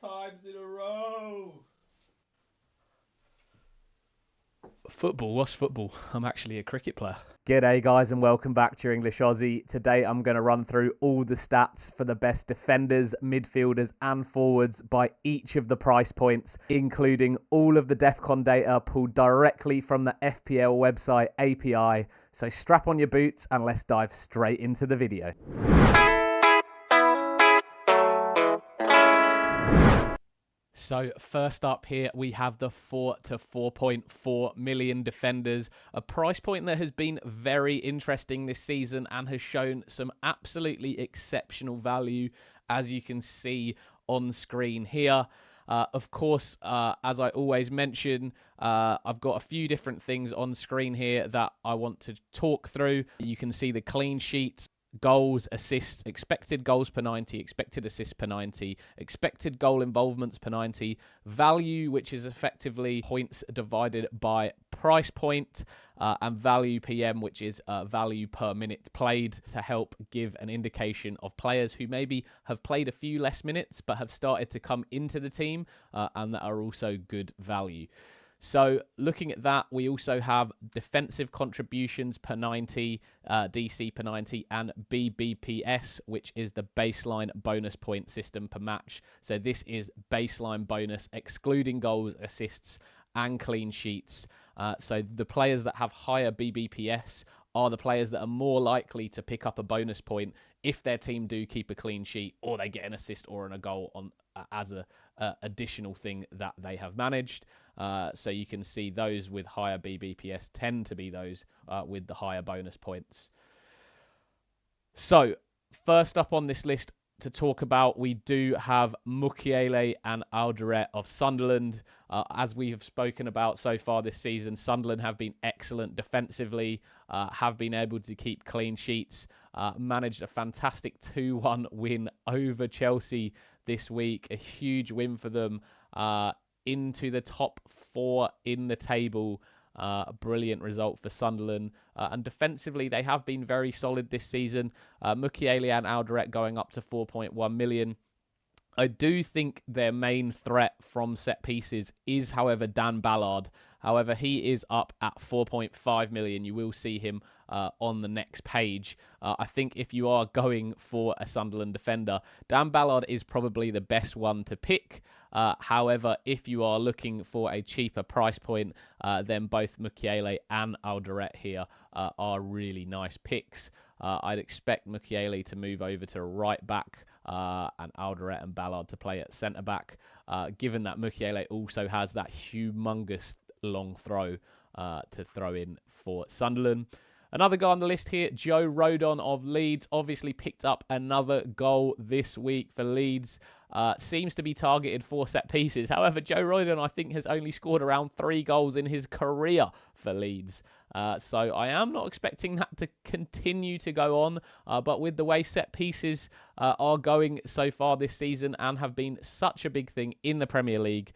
times in a row. Football? What's football? I'm actually a cricket player. G'day guys and welcome back to your English Aussie. Today I'm going to run through all the stats for the best defenders, midfielders and forwards by each of the price points, including all of the DEFCON data pulled directly from the FPL website API. So strap on your boots and let's dive straight into the video. So first up here, we have the 4 to 4.4 million defenders, a price point that has been very interesting this season and has shown some absolutely exceptional value, as you can see on screen here. Of course, as I always mention, I've got a few different things on screen here that I want to talk through. You can see the clean sheets, goals, assists, expected goals per 90, expected assists per 90, expected goal involvements per 90, value, which is effectively points divided by price point, and value PM, which is value per minute played, to help give an indication of players who maybe have played a few less minutes but have started to come into the team and that are also good value. So looking at that, we also have defensive contributions per 90, DC per 90, and BBPS, which is the baseline bonus point system per match. So this is baseline bonus, excluding goals, assists, and clean sheets. So the players that have higher BBPS are the players that are more likely to pick up a bonus point if their team do keep a clean sheet or they get an assist or a goal on as a additional thing that they have managed. So you can see those with higher BBPS tend to be those with the higher bonus points. So first up on this list to talk about, we do have Mukiele and Alderete of Sunderland. As we have spoken about so far this season, Sunderland have been excellent defensively, have been able to keep clean sheets, managed a fantastic 2-1 win over Chelsea this week, a huge win for them, into the top 4 in the table. A brilliant result for Sunderland. And defensively, they have been very solid this season. Mukiele and Alderete going up to 4.1 million. I do think their main threat from set pieces is, however, Dan Ballard. However, he is up at 4.5 million. You will see him on the next page. I think if you are going for a Sunderland defender, Dan Ballard is probably the best one to pick. However, if you are looking for a cheaper price point, then both Mukiele and Alderete here are really nice picks. I'd expect Mukiele to move over to right back and Alderete and Ballard to play at centre back, given that Mukiele also has that humongous long throw to throw in for Sunderland. Another guy on the list here, Joe Rodon of Leeds, obviously picked up another goal this week for Leeds. Seems to be targeted for set pieces. However, Joe Rodon, I think, has only scored around 3 goals in his career for Leeds. So I am not expecting that to continue to go on. But with the way set pieces are going so far this season and have been such a big thing in the Premier League,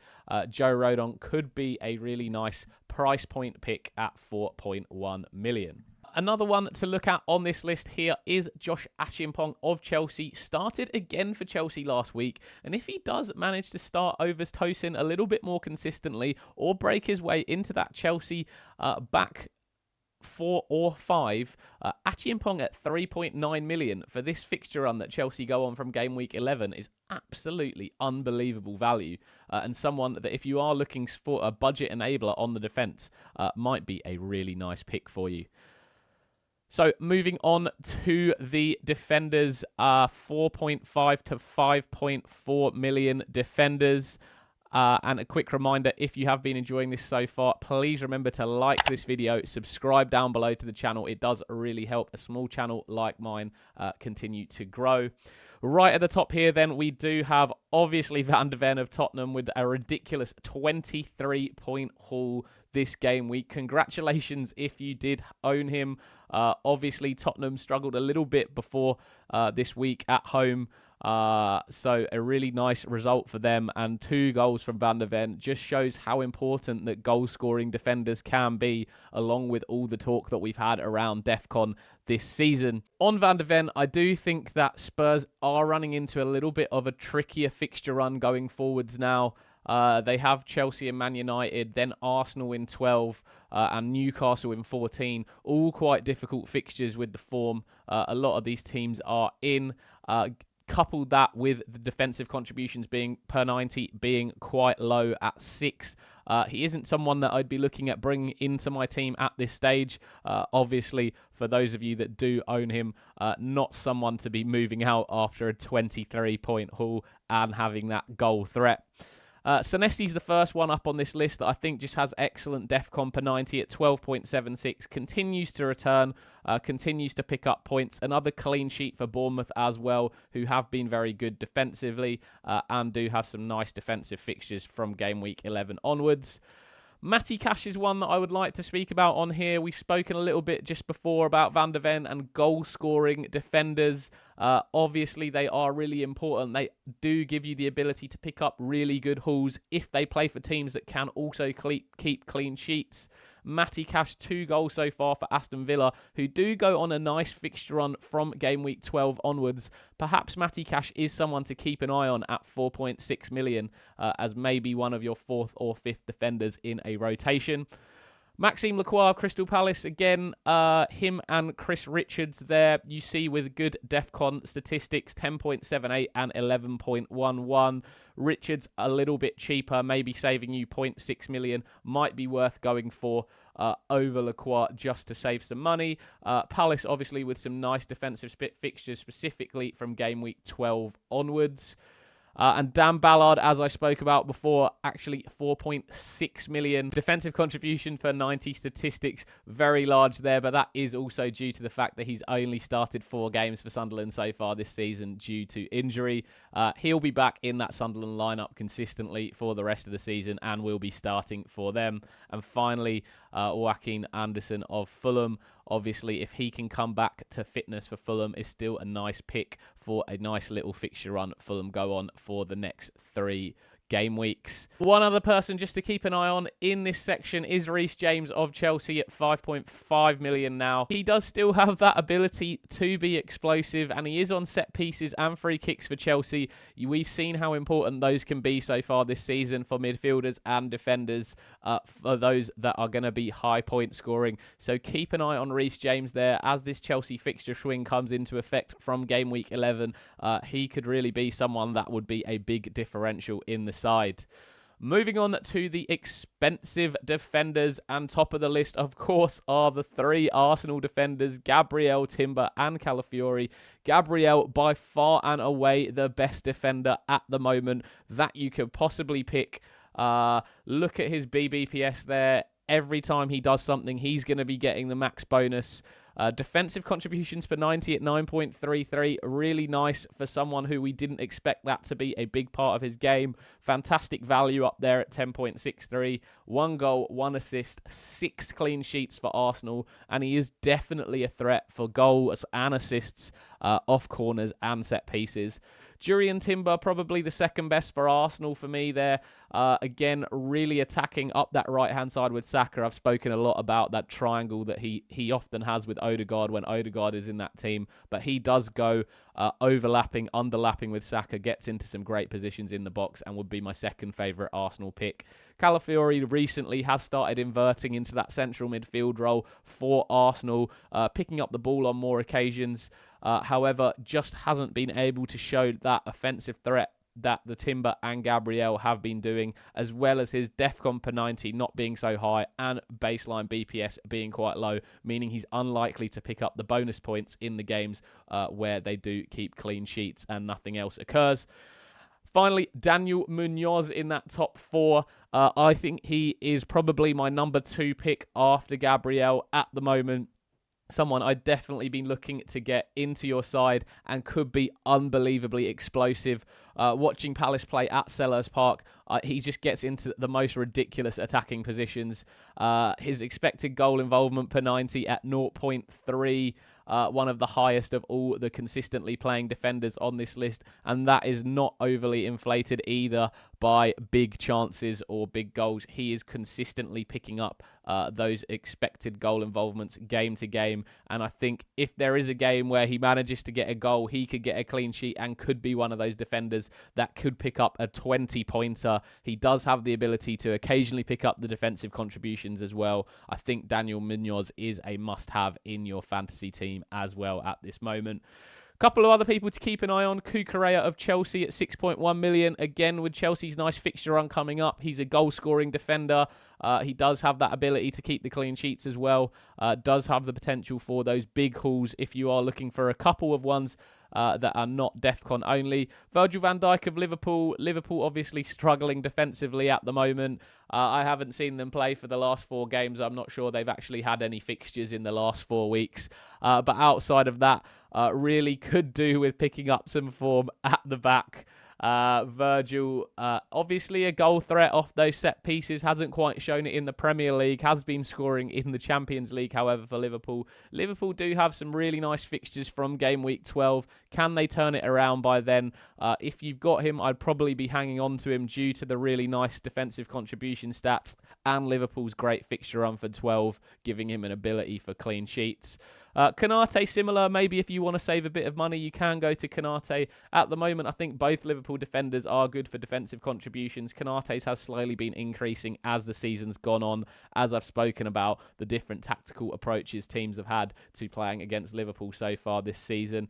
Joe Rodon could be a really nice price point pick at 4.1 million. Another one to look at on this list here is Josh Achimpong of Chelsea. Started again for Chelsea last week, and if he does manage to start over Tosin a little bit more consistently or break his way into that Chelsea back 4 or 5, Achimpong at 3.9 million for this fixture run that Chelsea go on from game week 11 is absolutely unbelievable value, and someone that if you are looking for a budget enabler on the defence might be a really nice pick for you. So moving on to the defenders, 4.5 to 5.4 million defenders. And a quick reminder, if you have been enjoying this so far, please remember to like this video, subscribe down below to the channel. It does really help a small channel like mine continue to grow. Right at the top here, then, we do have, obviously, Van de Ven of Tottenham with a ridiculous 23-point haul this game week. Congratulations if you did own him. Obviously, Tottenham struggled a little bit before this week at home. So a really nice result for them, and 2 goals from Van der Ven just shows how important that goal-scoring defenders can be, along with all the talk that we've had around DEFCON this season. On Van der Ven, I do think that Spurs are running into a little bit of a trickier fixture run going forwards now. They have Chelsea and Man United, then Arsenal in 12 and Newcastle in 14. All quite difficult fixtures with the form a lot of these teams are in. Coupled that with the defensive contributions being per 90 being quite low at 6. He isn't someone that I'd be looking at bringing into my team at this stage. Obviously, for those of you that do own him, not someone to be moving out after a 23-point haul and having that goal threat. Senesi's the first one up on this list that I think just has excellent DEFCON per 90 at 12.76, continues to return, continues to pick up points. Another clean sheet for Bournemouth as well, who have been very good defensively and do have some nice defensive fixtures from game week 11 onwards. Matty Cash is one that I would like to speak about on here. We've spoken a little bit just before about Van der Ven and goal-scoring defenders. Obviously, they are really important. They do give you the ability to pick up really good hauls if they play for teams that can also keep clean sheets. Matty Cash, 2 goals so far for Aston Villa, who do go on a nice fixture run from game week 12 onwards. Perhaps Matty Cash is someone to keep an eye on at 4.6 million as maybe one of your 4th or 5th defenders in a rotation. Maxime Lacroix, Crystal Palace, again, him and Chris Richards there, you see with good DEFCON statistics, 10.78 and 11.11. Richards a little bit cheaper, maybe saving you 0.6 million, might be worth going for over Lacroix just to save some money. Palace, obviously, with some nice defensive fixtures, specifically from game week 12 onwards. And Dan Ballard, as I spoke about before, actually 4.6 million. Defensive contribution per 90 statistics, very large there, but that is also due to the fact that he's only started 4 games for Sunderland so far this season due to injury. He'll be back in that Sunderland lineup consistently for the rest of the season and will be starting for them. And finally, Joaquin Anderson of Fulham. Obviously, if he can come back to fitness for Fulham, is still a nice pick for a nice little fixture run Fulham go on for the next 3 game weeks. One other person just to keep an eye on in this section is Reece James of Chelsea at 5.5 million now. He does still have that ability to be explosive, and he is on set pieces and free kicks for Chelsea. We've seen how important those can be so far this season for midfielders and defenders, for those that are going to be high point scoring. So keep an eye on Reece James there as this Chelsea fixture swing comes into effect from game week 11. He could really be someone that would be a big differential in the side. Moving on to the expensive defenders, and top of the list, of course, are the 3 Arsenal defenders, Gabriel, Timber and Calafiori. Gabriel, by far and away the best defender at the moment that you could possibly pick. Look at his BBPS there. Every time he does something, he's going to be getting the max bonus. Defensive contributions per 90 at 9.33. Really nice for someone who we didn't expect that to be a big part of his game. Fantastic value up there at 10.63. 1 goal, 1 assist, 6 clean sheets for Arsenal. And he is definitely a threat for goals and assists off corners and set pieces. Jurriën Timber, probably the second best for Arsenal for me there. Again, really attacking up that right-hand side with Saka. I've spoken a lot about that triangle that he often has with Odegaard when Odegaard is in that team. But he does go overlapping, underlapping with Saka, gets into some great positions in the box and would be my second favourite Arsenal pick. Calafiori recently has started inverting into that central midfield role for Arsenal, picking up the ball on more occasions. However, just hasn't been able to show that offensive threat that the Timber and Gabriel have been doing, as well as his DEFCON per 90 not being so high and baseline BPS being quite low, meaning he's unlikely to pick up the bonus points in the games where they do keep clean sheets and nothing else occurs. Finally, Daniel Munoz in that top 4. I think he is probably my number 2 pick after Gabriel at the moment. Someone I'd definitely been looking to get into your side and could be unbelievably explosive. Watching Palace play at Selhurst Park, he just gets into the most ridiculous attacking positions. His expected goal involvement per 90 at 0.3. one of the highest of all the consistently playing defenders on this list, and that is not overly inflated either by big chances or big goals. He is consistently picking up those expected goal involvements game to game, and I think if there is a game where he manages to get a goal, he could get a clean sheet and could be one of those defenders that could pick up a 20-pointer. He does have the ability to occasionally pick up the defensive contributions as well. I think Daniel Munoz is a must-have in your fantasy team as well at this moment. Couple of other people to keep an eye on. Cucurella of Chelsea at 6.1 million. Again, with Chelsea's nice fixture run coming up, he's a goal-scoring defender. He does have that ability to keep the clean sheets as well. Does have the potential for those big hauls if you are looking for a couple of ones that are not DEFCON only. Virgil van Dijk of Liverpool. Liverpool obviously struggling defensively at the moment. I haven't seen them play for the last 4 games. I'm not sure they've actually had any fixtures in the last 4 weeks. But outside of that, really could do with picking up some form at the back. Virgil, obviously a goal threat off those set pieces, hasn't quite shown it in the Premier League, has been scoring in the Champions League, however, for Liverpool. Liverpool do have some really nice fixtures from game week 12. Can they turn it around by then? If you've got him, I'd probably be hanging on to him due to the really nice defensive contribution stats and Liverpool's great fixture run for 12, giving him an ability for clean sheets. Konate, similar. Maybe if you want to save a bit of money, you can go to Konate. At the moment, I think both Liverpool defenders are good for defensive contributions. Konate's has slowly been increasing as the season's gone on, as I've spoken about the different tactical approaches teams have had to playing against Liverpool so far this season.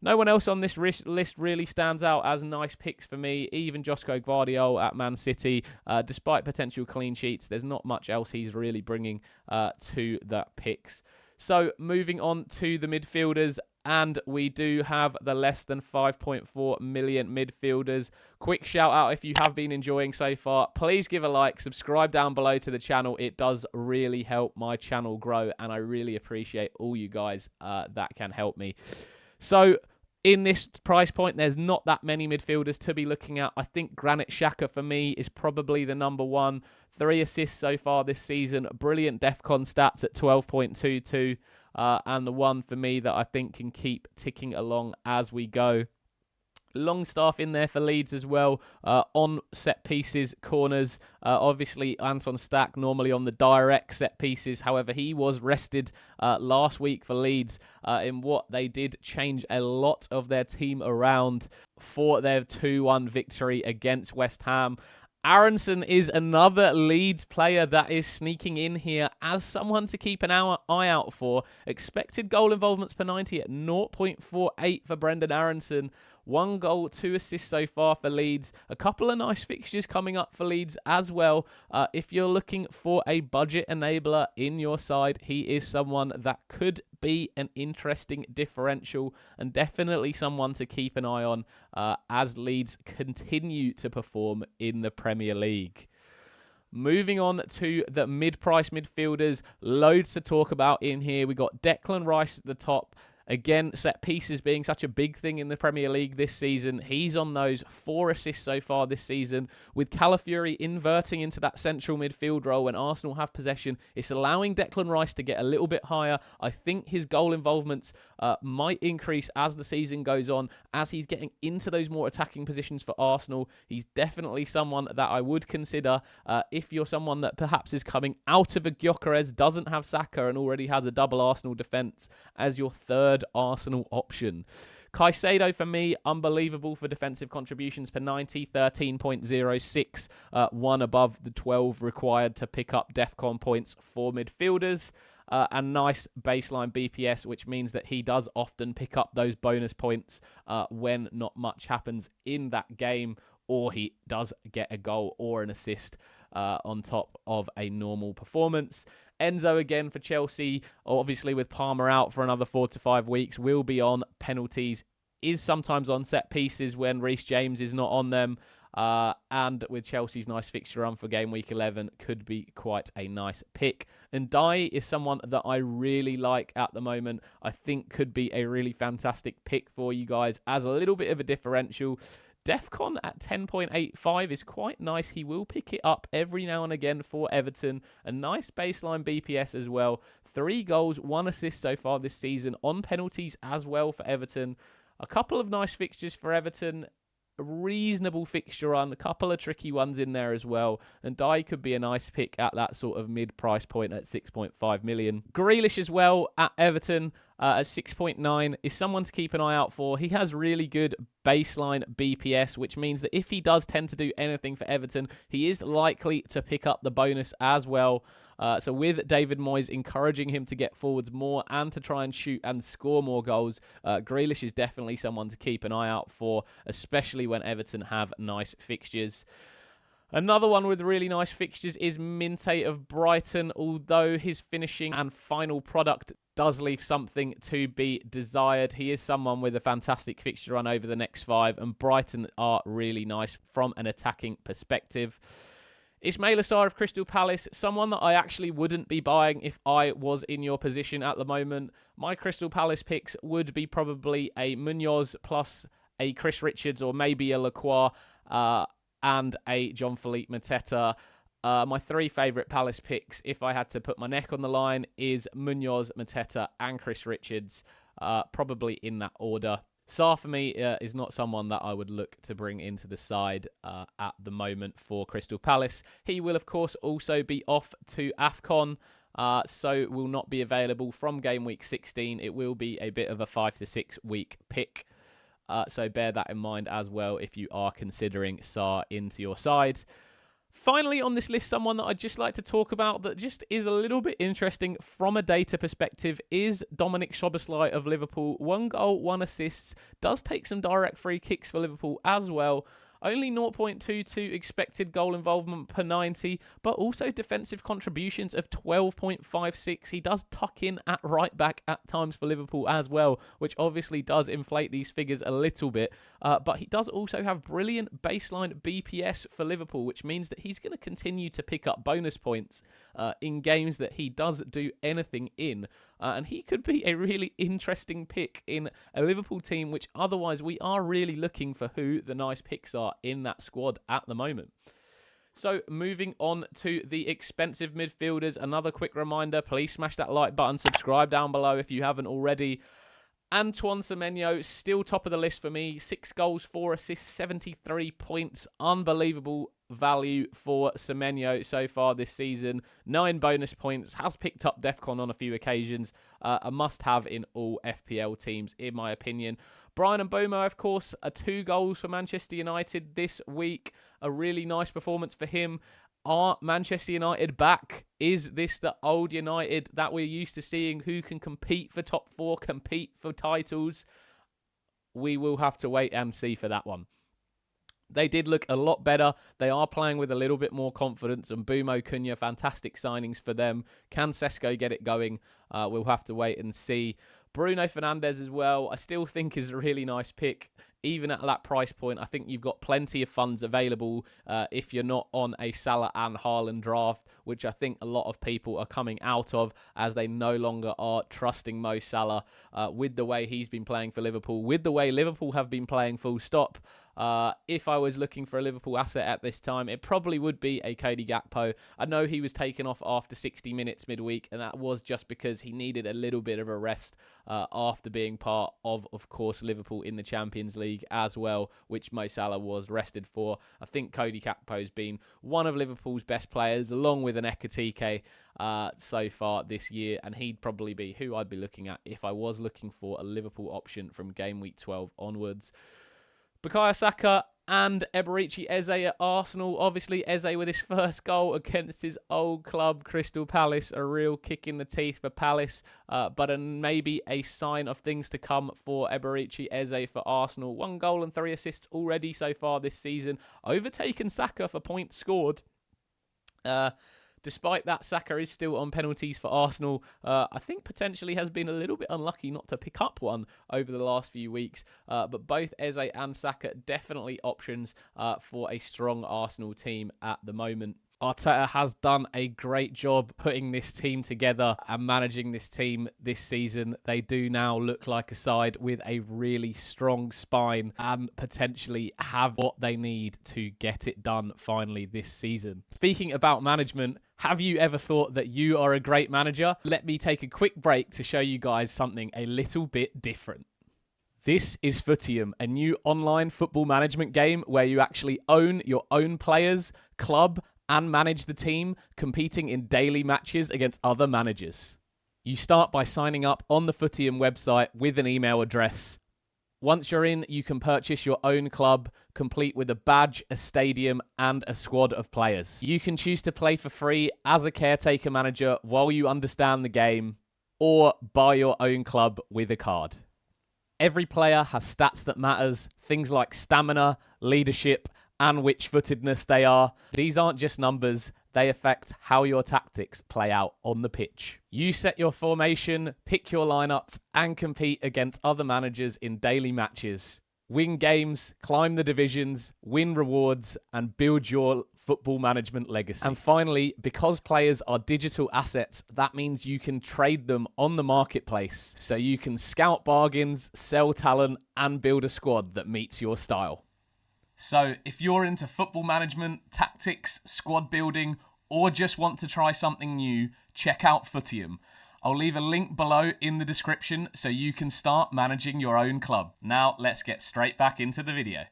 No one else on this list really stands out as nice picks for me. Even Josko Gvardiol at Man City, despite potential clean sheets, there's not much else he's really bringing to the picks. So moving on to the midfielders, and we do have the less than 5.4 million midfielders. Quick shout out if you have been enjoying so far. Please give a like, subscribe down below to the channel. It does really help my channel grow, and I really appreciate all you guys that can help me. So in this price point, there's not that many midfielders to be looking at. I think Granit Xhaka for me is probably the number one. 3 assists so far this season. Brilliant DEFCON stats at 12.22. And the one for me that I think can keep ticking along as we go. Longstaff in there for Leeds as well. On set pieces, corners. Obviously, Anton Stack normally on the direct set pieces. However, he was rested last week for Leeds in what they did change a lot of their team around for their 2-1 victory against West Ham. Aronson is another Leeds player that is sneaking in here as someone to keep an eye out for. Expected goal involvements per 90 at 0.48 for Brendan Aronson. 1 goal, 2 assists so far for Leeds. A couple of nice fixtures coming up for Leeds as well. If you're looking for a budget enabler in your side, he is someone that could be an interesting differential and definitely someone to keep an eye on as Leeds continue to perform in the Premier League. Moving on to the mid-price midfielders, loads to talk about in here. We got Declan Rice at the top. Again, set pieces being such a big thing in the Premier League this season. He's on those 4 assists so far this season. With Calafiori inverting into that central midfield role when Arsenal have possession, it's allowing Declan Rice to get a little bit higher. I think his goal involvements might increase as the season goes on, as he's getting into those more attacking positions for Arsenal. He's definitely someone that I would consider if you're someone that perhaps is coming out of a Gyökeres, doesn't have Saka, and already has a double Arsenal defence as your third Arsenal option. Caicedo for me, unbelievable for defensive contributions per 90, 13.06, one above the 12 required to pick up DEFCON points for midfielders. And nice baseline BPS, which means that he does often pick up those bonus points when not much happens in that game, or he does get a goal or an assist on top of a normal performance. Enzo again for Chelsea, obviously with Palmer out for another 4 to 5 weeks, will be on penalties, is sometimes on set pieces when Reece James is not on them. And with Chelsea's nice fixture run for game week 11, could be quite a nice pick. And Dye is someone that I really like at the moment. I think could be a really fantastic pick for you guys as a little bit of a differential. Defcon at 10.85 is quite nice. He will pick it up every now and again for Everton. A nice baseline BPS as well. 3 goals, 1 assist so far this season on penalties as well for Everton. A couple of nice fixtures for Everton. A reasonable fixture run, a couple of tricky ones in there as well, and Dye could be a nice pick at that sort of mid-price point at 6.5 million. Grealish as well at Everton at 6.9 is someone to keep an eye out for. He has really good baseline BPS, which means that if he does tend to do anything for Everton, he is likely to pick up the bonus as well. So with David Moyes encouraging him to get forwards more and to try and shoot and score more goals, Grealish is definitely someone to keep an eye out for, especially when Everton have nice fixtures. Another one with really nice fixtures is Minte of Brighton, although his finishing and final product does leave something to be desired. He is someone with a fantastic fixture run over the next 5, and Brighton are really nice from an attacking perspective. Ismail Assar of Crystal Palace, someone that I actually wouldn't be buying if I was in your position at the moment. My Crystal Palace picks would be probably a Munoz plus a Chris Richards or maybe a Lacroix and a Jean-Philippe Mateta. My 3 favourite Palace picks, if I had to put my neck on the line, is Munoz, Mateta and Chris Richards, probably in that order. Sarr, for me, is not someone that I would look to bring into the side at the moment for Crystal Palace. He will, of course, also be off to AFCON, so will not be available from game week 16. It will be a bit of a 5 to 6 week pick, so bear that in mind as well if you are considering Sarr into your side. Finally on this list, someone that I'd just like to talk about that just is a little bit interesting from a data perspective is Dominic Szoboszlai of Liverpool. 1 goal, 1 assist. Does take some direct free kicks for Liverpool as well. Only 0.22 expected goal involvement per 90, but also defensive contributions of 12.56. He does tuck in at right back at times for Liverpool as well, which obviously does inflate these figures a little bit. But he does also have brilliant baseline BPS for Liverpool, which means that he's going to continue to pick up bonus points in games that he does do anything in. And he could be a really interesting pick in a Liverpool team, which otherwise we are really looking for who the nice picks are in that squad at the moment. So moving on to the expensive midfielders, another quick reminder, please smash that like button, subscribe down below if you haven't already. Antoine Semenyo, still top of the list for me. 6 goals, 4 assists, 73 points. Unbelievable value for Semenyo so far this season. 9 bonus points. Has picked up Defcon on a few occasions. A must-have in all FPL teams, in my opinion. Brian Mbeumo, of course, 2 goals for Manchester United this week. A really nice performance for him. Are Manchester United back? Is this the old United that we're used to seeing who can compete for top 4, compete for titles? We will have to wait and see for that one. They did look a lot better. They are playing with a little bit more confidence. And Mbeumo, Cunha, fantastic signings for them. Can Sesko get it going? We'll have to wait and see. Bruno Fernandes as well, I still think is a really nice pick. Even at that price point, I think you've got plenty of funds available if you're not on a Salah and Haaland draft, which I think a lot of people are coming out of as they no longer are trusting Mo Salah with the way he's been playing for Liverpool, with the way Liverpool have been playing full stop. If I was looking for a Liverpool asset at this time, it probably would be a Cody Gakpo. I know he was taken off after 60 minutes midweek, and that was just because he needed a little bit of a rest after being part of course, Liverpool in the Champions League as well, which Mo Salah was rested for. I think Cody Gakpo's been one of Liverpool's best players, along with an Ekitike so far this year, and he'd probably be who I'd be looking at if I was looking for a Liverpool option from game week 12 onwards. Bukayo Saka and Eberechi Eze at Arsenal. Obviously, Eze with his first goal against his old club, Crystal Palace. A real kick in the teeth for Palace, but maybe a sign of things to come for Eberechi Eze for Arsenal. 1 goal and 3 assists already so far this season. Overtaken Saka for points scored. Despite that, Saka is still on penalties for Arsenal. I think potentially has been a little bit unlucky not to pick up one over the last few weeks. But both Eze and Saka definitely options for a strong Arsenal team at the moment. Arteta has done a great job putting this team together and managing this team this season. They do now look like a side with a really strong spine and potentially have what they need to get it done finally this season. Speaking about management, have you ever thought that you are a great manager? Let me take a quick break to show you guys something a little bit different. This is Footium, a new online football management game where you actually own your own players, club, and manage the team, competing in daily matches against other managers. You start by signing up on the Footium website with an email address. Once you're in, you can purchase your own club, complete with a badge, a stadium, and a squad of players. You can choose to play for free as a caretaker manager while you understand the game, or buy your own club with a card. Every player has stats that matters, things like stamina, leadership, and which-footedness they are. These aren't just numbers, they affect how your tactics play out on the pitch. You set your formation, pick your lineups, and compete against other managers in daily matches. Win games, climb the divisions, win rewards, and build your football management legacy. And finally, because players are digital assets, that means you can trade them on the marketplace. So you can scout bargains, sell talent, and build a squad that meets your style. So if you're into football management, tactics, squad building, or just want to try something new, check out Footium. I'll leave a link below in the description so you can start managing your own club. Now let's get straight back into the video.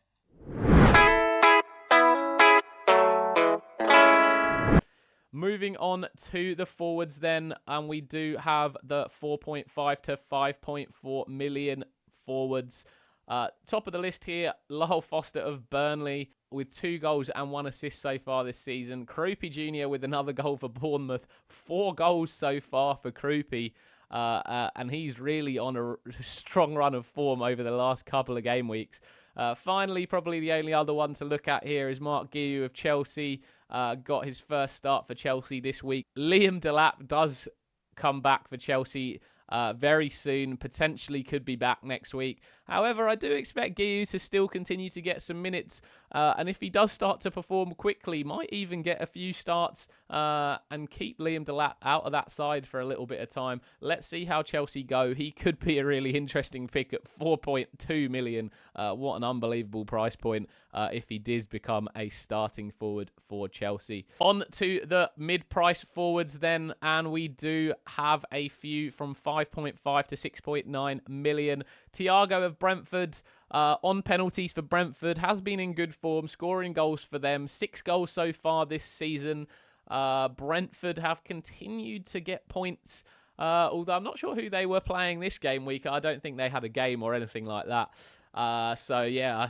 Moving on to the forwards then, and we do have the 4.5 to 5.4 million forwards. Top of the list here, Lyle Foster of Burnley with 2 goals and 1 assist so far this season. Krupi Jr. with another goal for Bournemouth. 4 goals so far for Krupi. And he's really on a strong run of form over the last couple of game weeks. Finally, probably the only other one to look at here is Mark Guiu of Chelsea. Got his first start for Chelsea this week. Liam Delap does come back for Chelsea very soon, potentially could be back next week. However, I do expect Guiu to still continue to get some minutes, and if he does start to perform quickly, might even get a few starts and keep Liam Delap out of that side for a little bit of time. Let's see how Chelsea go. He could be a really interesting pick at 4.2 million. What an unbelievable price point if he does become a starting forward for Chelsea. On to the mid-price forwards then, and we do have a few from 5.5 to 6.9 million. Thiago of Brentford, on penalties for Brentford, has been in good form, scoring goals for them. 6 goals so far this season. Brentford have continued to get points, although I'm not sure who they were playing this game week. I don't think they had a game or anything like that. So, yeah,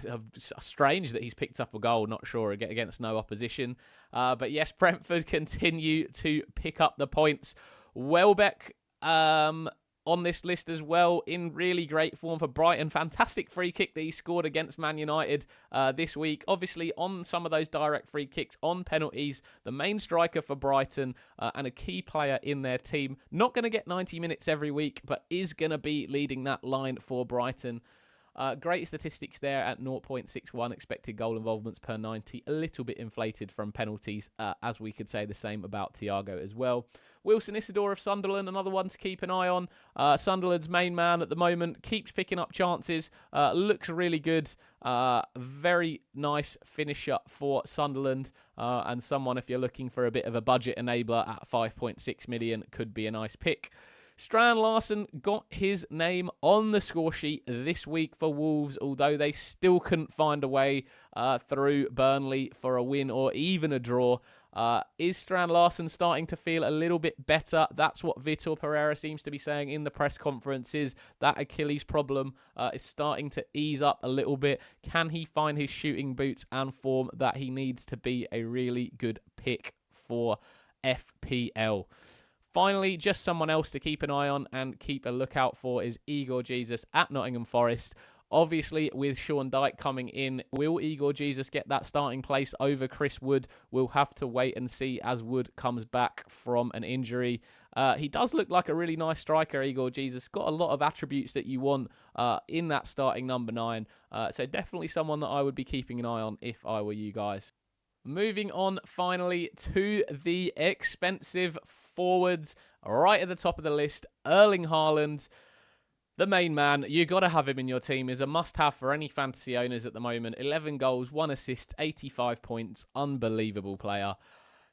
strange that he's picked up a goal, not sure, against no opposition. But, yes, Brentford continue to pick up the points. Welbeck on this list as well, in really great form for Brighton. Fantastic free kick that he scored against Man United this week. Obviously, on some of those direct free kicks, on penalties, the main striker for Brighton and a key player in their team. Not going to get 90 minutes every week, but is going to be leading that line for Brighton. Great statistics there at 0.61 expected goal involvements per 90. A little bit inflated from penalties, as we could say the same about Thiago as well. Wilson Isidore of Sunderland, another one to keep an eye on. Sunderland's main man at the moment, keeps picking up chances, looks really good. Very nice finisher for Sunderland, and someone, if you're looking for a bit of a budget enabler at 5.6 million, could be a nice pick. Strand Larsen got his name on the score sheet this week for Wolves, although they still couldn't find a way through Burnley for a win or even a draw. Is Strand Larsen starting to feel a little bit better? That's what Vitor Pereira seems to be saying in the press conferences. That Achilles problem is starting to ease up a little bit. Can he find his shooting boots and form that he needs to be a really good pick for FPL? Finally, just someone else to keep an eye on and keep a lookout for is Igor Jesus at Nottingham Forest. Obviously, with Sean Dyche coming in, will Igor Jesus get that starting place over Chris Wood? We'll have to wait and see as Wood comes back from an injury. He does look like a really nice striker, Igor Jesus. Got a lot of attributes that you want in that starting number 9. So definitely someone that I would be keeping an eye on if I were you guys. Moving on finally to the expensive forwards, right at the top of the list, Erling Haaland. The main man, you got to have him in your team, is a must-have for any fantasy owners at the moment. 11 goals, 1 assist, 85 points, unbelievable player.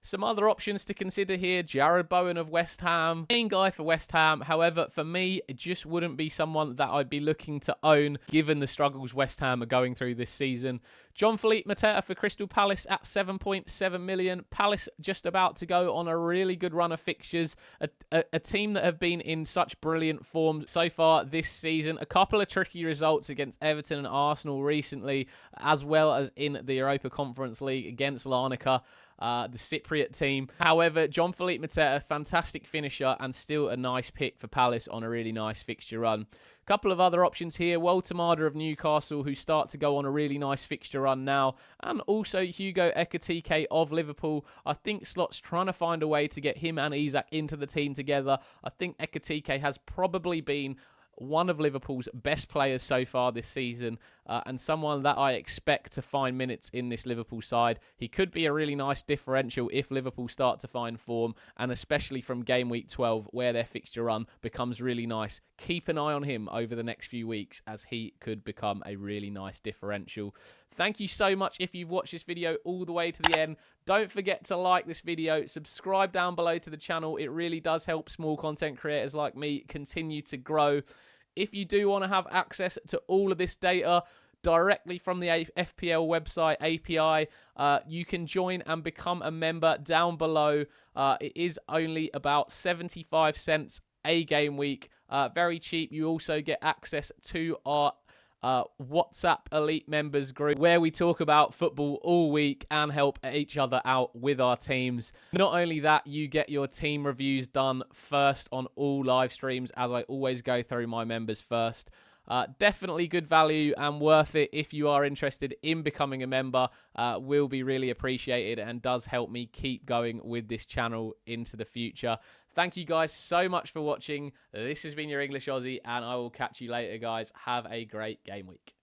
Some other options to consider here, Jared Bowen of West Ham. Main guy for West Ham, however, for me, it just wouldn't be someone that I'd be looking to own, given the struggles West Ham are going through this season. Jean-Philippe Mateta for Crystal Palace at 7.7 million. Palace just about to go on a really good run of fixtures. A team that have been in such brilliant form so far this season. A couple of tricky results against Everton and Arsenal recently, as well as in the Europa Conference League against Larnaca, the Cypriot team. However, Jean-Philippe Mateta, fantastic finisher and still a nice pick for Palace on a really nice fixture run. A couple of other options here. Walter of Newcastle, who start to go on a really nice fixture run now. And also Hugo Ekitike of Liverpool. I think Slot's trying to find a way to get him and Isak into the team together. I think Ekitike has probably been one of Liverpool's best players so far this season, and someone that I expect to find minutes in this Liverpool side. He could be a really nice differential if Liverpool start to find form, and especially from game week 12, where their fixture run becomes really nice. Keep an eye on him over the next few weeks, as he could become a really nice differential. Thank you so much if you've watched this video all the way to the end. Don't forget to like this video, subscribe down below to the channel. It really does help small content creators like me continue to grow. If you do want to have access to all of this data directly from the FPL website API, you can join and become a member down below. It is only about 75 cents a game week. Very cheap. You also get access to our WhatsApp Elite Members group, where we talk about football all week and help each other out with our teams. Not only that, you get your team reviews done first on all live streams, as I always go through my members first. Definitely good value and worth it if you are interested in becoming a member. Will be really appreciated and does help me keep going with this channel into the future. Thank you guys so much for watching. This has been your English Aussie, and I will catch you later, guys. Have a great game week.